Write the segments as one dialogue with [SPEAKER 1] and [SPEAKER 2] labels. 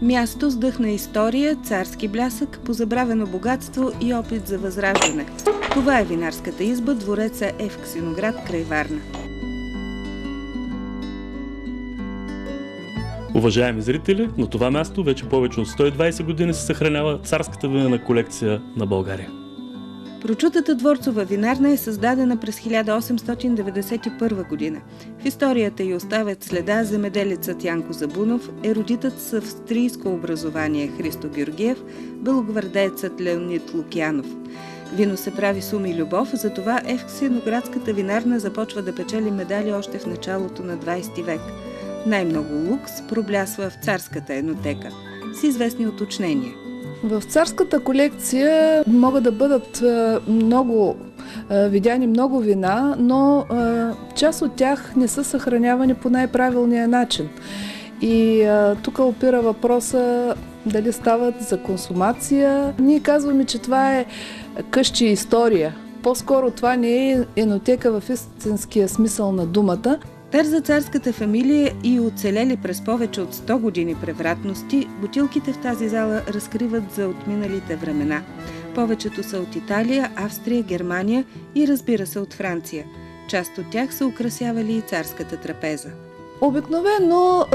[SPEAKER 1] Място с дъх на история, царски блясък, позабравено богатство и опит за възраждане. Това е винарската изба, двореца в Ксеноград край Варна.
[SPEAKER 2] Уважаеми зрители, на това място вече повече от 120 години се съхранява царската винена колекция на България.
[SPEAKER 1] Прочутата дворцова винарна е създадена през 1891 година. В историята й оставят следа земеделецът Янко Забунов, ерудитът с австрийско образование Христо Георгиев, белогвардеецът Леонид Лукянов. Вино се прави с ум и любов, затова Ксеноградската винарна започва да печели медали още в началото на 20 век. Най-много лукс проблясва в царската енотека, с известни уточнения.
[SPEAKER 3] В царската колекция могат да бъдат видяни много вина, но част от тях не са съхранявани по най-правилния начин. И тук опира въпроса дали стават за консумация. Ние казваме, че това е къщи история. По-скоро това не е енотека в истинския смисъл на думата.
[SPEAKER 1] Дар за царската фамилия и оцелели през повече от 100 години превратности, бутилките в тази зала разкриват за отминалите времена. Повечето са от Италия, Австрия, Германия и разбира се от Франция. Част от тях са украсявали и царската трапеза.
[SPEAKER 3] Обикновено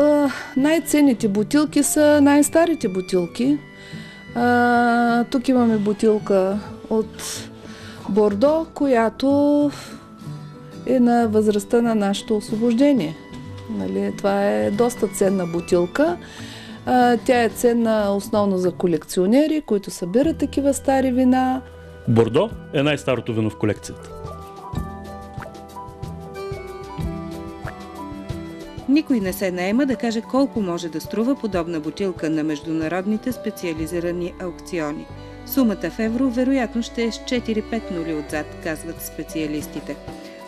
[SPEAKER 3] най-ценните бутилки са най-старите бутилки. Тук имаме бутилка от Бордо, която е на възрастта на нашето освобождение. Това е доста ценна бутилка. Тя е ценна основно за колекционери, които събират такива стари вина.
[SPEAKER 2] Бордо е най-старото вино в колекцията.
[SPEAKER 1] Никой не се наема да каже колко може да струва подобна бутилка на международните специализирани аукциони. Сумата в евро вероятно ще е с 4-5 нули отзад, казват специалистите.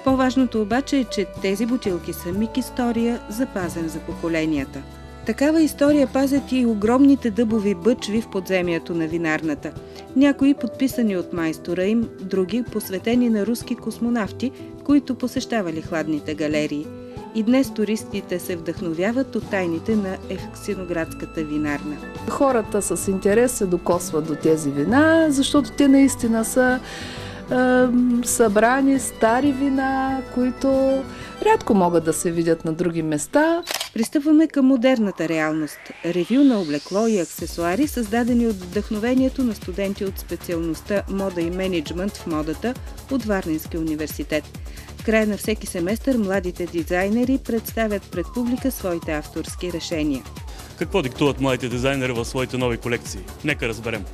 [SPEAKER 1] По-важното обаче е, че тези бутилки са миг история, запазен за поколенията. Такава история пазят и огромните дъбови бъчви в подземието на винарната. Някои подписани от майстора им, други посветени на руски космонавти, които посещавали хладните галерии. И днес туристите се вдъхновяват от тайните на Ксеноградската винарна.
[SPEAKER 3] Хората с интерес се докосват до тези вина, защото те наистина са събрани стари вина, които рядко могат да се видят на други места.
[SPEAKER 1] Пристъпваме към модерната реалност. Ревю на облекло и аксесуари, създадени от вдъхновението на студенти от специалността мода и мениджмънт в модата от Варненския университет. В края на всеки семестър младите дизайнери представят пред публика своите авторски решения.
[SPEAKER 2] Какво диктуват младите дизайнери в своите нови колекции? Нека разберем.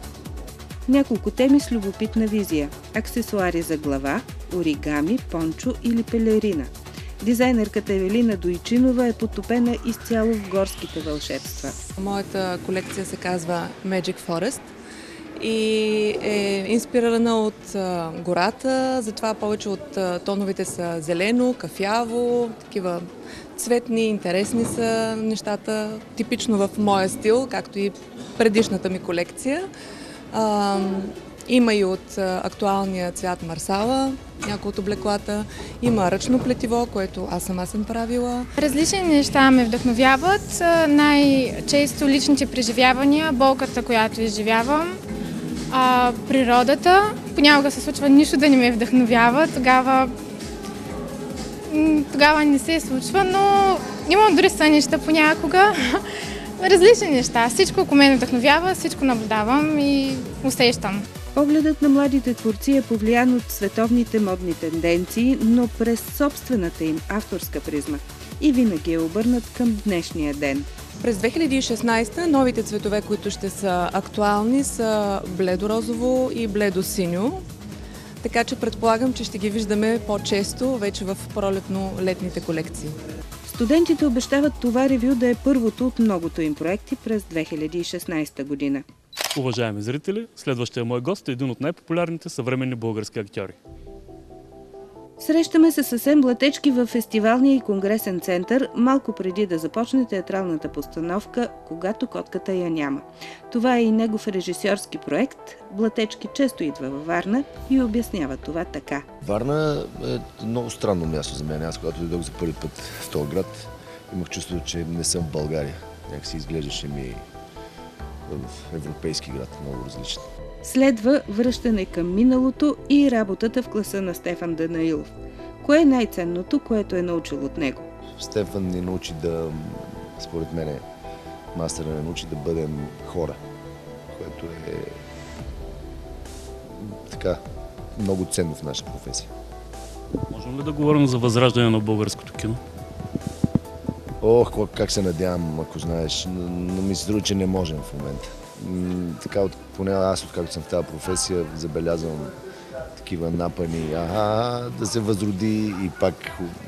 [SPEAKER 1] Няколко теми с любопитна визия. Аксесуари за глава, оригами, пончо или пелерина. Дизайнерката Евелина Дойчинова е потопена изцяло в горските вълшебства.
[SPEAKER 4] Моята колекция се казва Magic Forest и е инспирирана от гората, затова повече от тоновете са зелено, кафяво, такива цветни, интересни са нещата, типично в моя стил, както и предишната ми колекция. Има и от актуалния цвят Марсала, някои от облеклата. Има ръчно плетиво, което аз сама съм правила.
[SPEAKER 5] Различни неща ме вдъхновяват. Най-често личните преживявания, болката, която изживявам, природата. Понякога се случва нищо да не ме вдъхновява, тогава не се случва, но имам дори сънища понякога. Различни неща. Всичко, ако ме вдъхновява, всичко наблюдавам и усещам.
[SPEAKER 1] Погледът на младите творци е повлиян от световните модни тенденции, но през собствената им авторска призма и винаги е обърнат към днешния ден.
[SPEAKER 4] През 2016 новите цветове, които ще са актуални, са бледо-розово и бледо-синьо. Така че предполагам, че ще ги виждаме по-често вече в пролетно-летните колекции.
[SPEAKER 1] Студентите обещават това ревю да е първото от многото им проекти през 2016 година.
[SPEAKER 2] Уважаеми зрители, следващия мой гост е един от най-популярните съвременни български актьори.
[SPEAKER 1] Срещаме се с Асен Блатечки във фестивалния и конгресен център, малко преди да започне театралната постановка «Когато котката я няма». Това е и негов режисьорски проект. Блатечки често идва във Варна и обяснява това така.
[SPEAKER 6] Варна е много странно място за мен. Аз, когато дойдох за първи път в този град, имах чувство, че не съм в България. Някак си изглеждаше ми европейски град, много различен.
[SPEAKER 1] Следва връщане към миналото и работата в класа на Стефан Данаилов. Кое е най-ценното, което е научил от него?
[SPEAKER 6] Стефан ни научи според мен, мастера ни научи да бъдем хора, което е така много ценно в нашата професия.
[SPEAKER 2] Можем ли да говорим за възраждане на българското кино?
[SPEAKER 6] Ох, как се надявам, ако знаеш, но ми се струва, че не можем в момента. Така, поне аз, откакто съм в тази професия, забелязвам такива напани, да се възроди и пак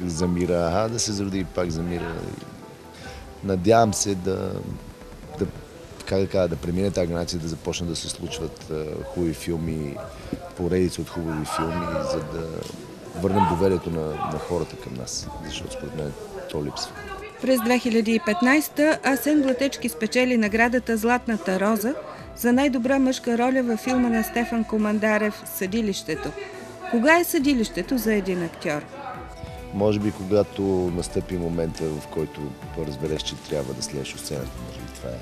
[SPEAKER 6] замира, да се възроди и пак замира. Надявам се да премине тази граница, да започнат да се случват хубави филми, поредица от хубави филми, за да върнем доверието на хората към нас, защото според мен то липсва.
[SPEAKER 1] През 2015 Асен Блатечки спечели наградата Златната роза за най-добра мъжка роля във филма на Стефан Командарев «Съдилището». Кога е съдилището за един актьор?
[SPEAKER 6] Може би когато настъпи момента, в който разбереш, че трябва да слезеш от сцената, може би това е.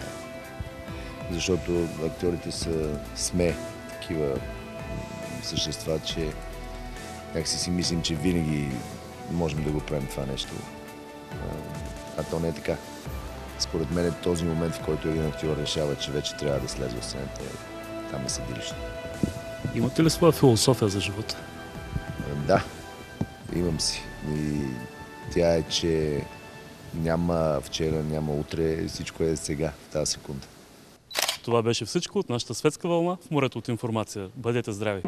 [SPEAKER 6] Защото актьорите сме такива същества, че някакси си мислим, че винаги можем да го правим това нещо. А то не е така. Според мен е този момент, в който един актьор решава, че вече трябва да слезе от сцената, там е съдилище.
[SPEAKER 2] Имате ли своя философия за живота?
[SPEAKER 6] Да, имам си. И тя е, че няма вчера, няма утре, всичко е сега, в тази секунда.
[SPEAKER 2] Това беше всичко от нашата светска вълна в морето от информация. Бъдете здрави!